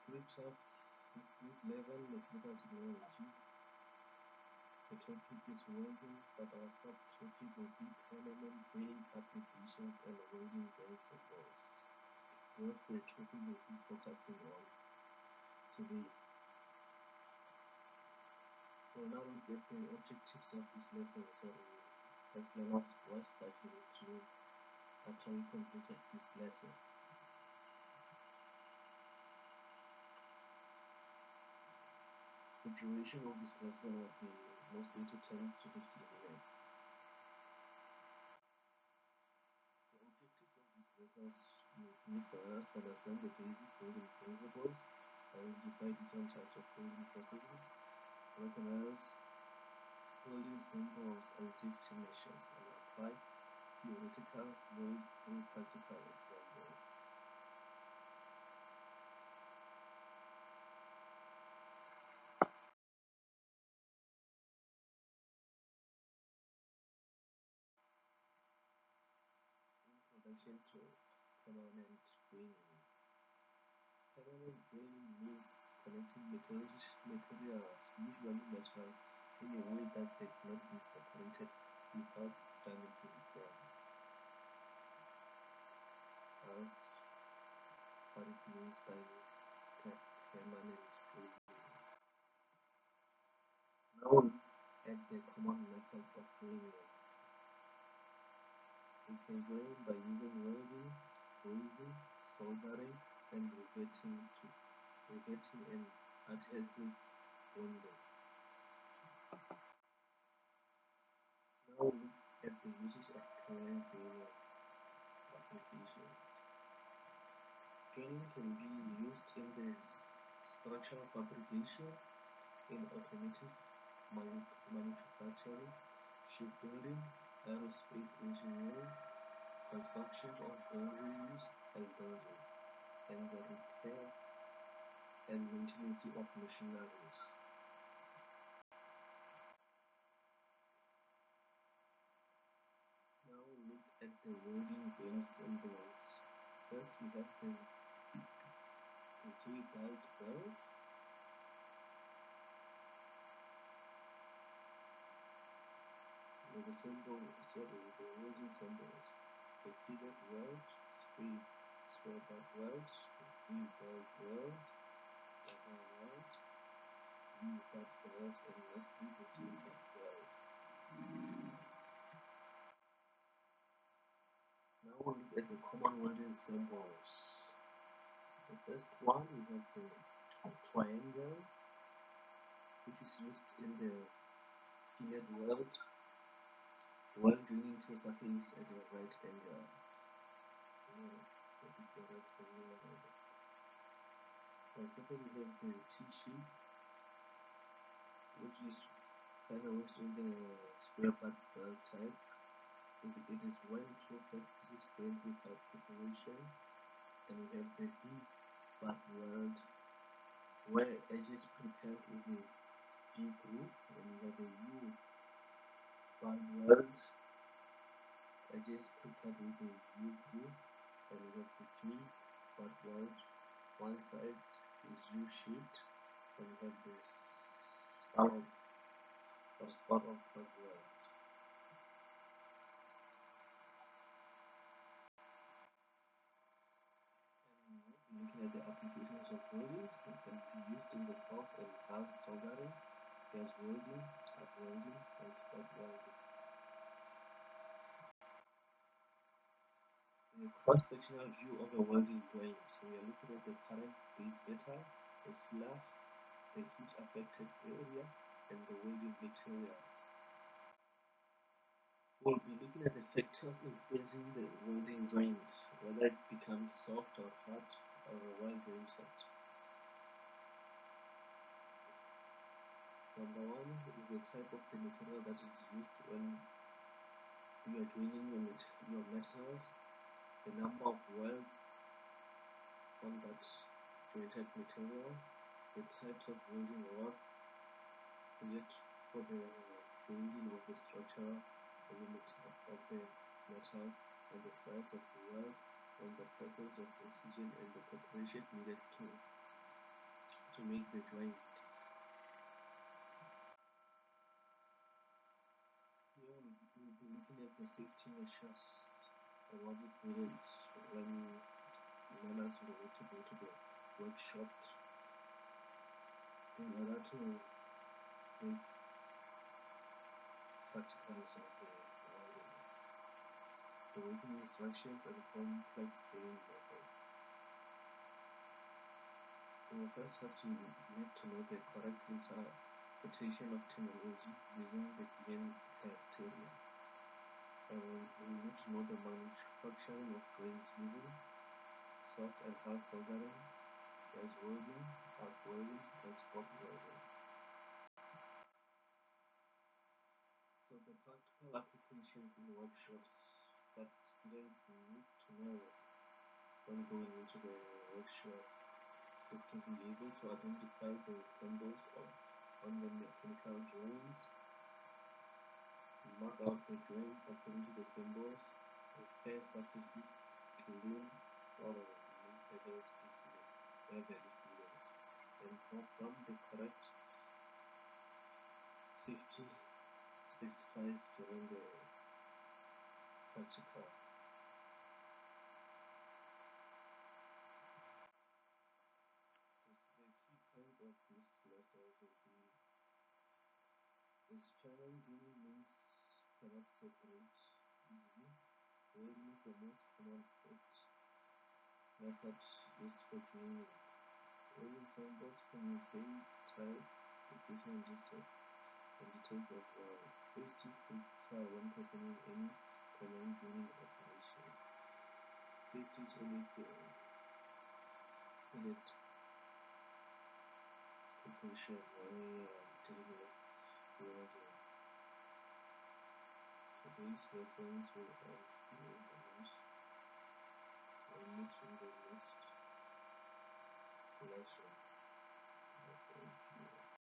Grade of this grade 11 mechanical technology. The topic is welding, but our subtopic will be permanent draining applications and welding joint symbols. That's the topic we'll be focusing on today. We'll now look at the objectives of this lesson. So let's learn what's that you need to know after we completed this lesson. The duration of this lesson will be mostly to 10 to 15 minutes. The objectives of this lesson will be for us to understand the basic welding principles, identify different types of welding processes, recognize welding symbols and safety measures, and apply theoretical knowledge through practical examples. Introduction to permanent draining. Permanent draining means connecting materials, usually metals, in a way that they cannot be separated without damaging them. That's what it means by permanent draining. Now at the common methods of draining. We can drain by using welding, brazing, soldering, and riveting and adhesive bonding. Now look at the usage of permanent draining applications. Draining can be used in the structural fabrication, in automotive manufacturing, shipbuilding, aerospace engineering, construction of buildings and buildings, and the repair and maintenance of machineries. Now look at the welding joint symbols. First we have the K-belt weld. The welding symbols. The fillet weld, square butt weld, V-belt weld, rubber weld, U-butt weld, and lastly the T-butt weld. Now we'll look at the common welding symbols. The first one, we have the triangle, which is used in the fillet weld when joining two surfaces at a right angle. Second, we have the T-shape, which is kind of works in the square butt weld type. It is when two flat pieces joined without preparation. And we have the V-butt weld, where edges prepared with a V-groove, and we have a U-butt weld, edges prepared with a U-groove, and we have the J-butt weld. One side is U-shaped, and we have the spot of butt weld. Looking at the applications of welding, it can be used in the soft and hard soldering, gas welding, arc welding, and spot welding. A cross-sectional view of a welding joint. So we are looking at the current base metal, the slab, the heat affected area, and the welding material. We'll be looking at the factors influencing the welding joint, whether it becomes soft or hard or well jointed. Number one is the type of the material that is used when you are joining your metals, the number of welds on that jointed material, the types of welding rods used for the joining of the structure of the metals, and the size of the weld, and the presence of oxygen and the preparation needed to to make the joint. Here we'll be looking at the safety measures and what is needed when learners will need to go to the workshop in order to make practicals of the welding. The working instructions and complex drilling methods. We will first have to need to know the correct interpretation of terminology using the given criteria. And we need to know the manufacturing of joints using soft and hard soldering, gas welding, arc welding, and spot welding. So the practical applications in workshops that students need to know when going into the workshop is to be able to identify the symbols on the mechanical drawings, mark out the joints according to the symbols, repair surfaces, clean or remove pebbles where very fluid, and perform the correct safety specified during the practical. The key points of this lesson will be the spiral drilling means cannot separate easily. Welding is the most common method used for drilling. Welding symbols communicate type, location, and details of weld. Safety is critical when performing any permanent drilling operation. Safety is always the needed precaution when we are dealing with welding. Today's lessons will end here, learners. We'll meet in the next lesson.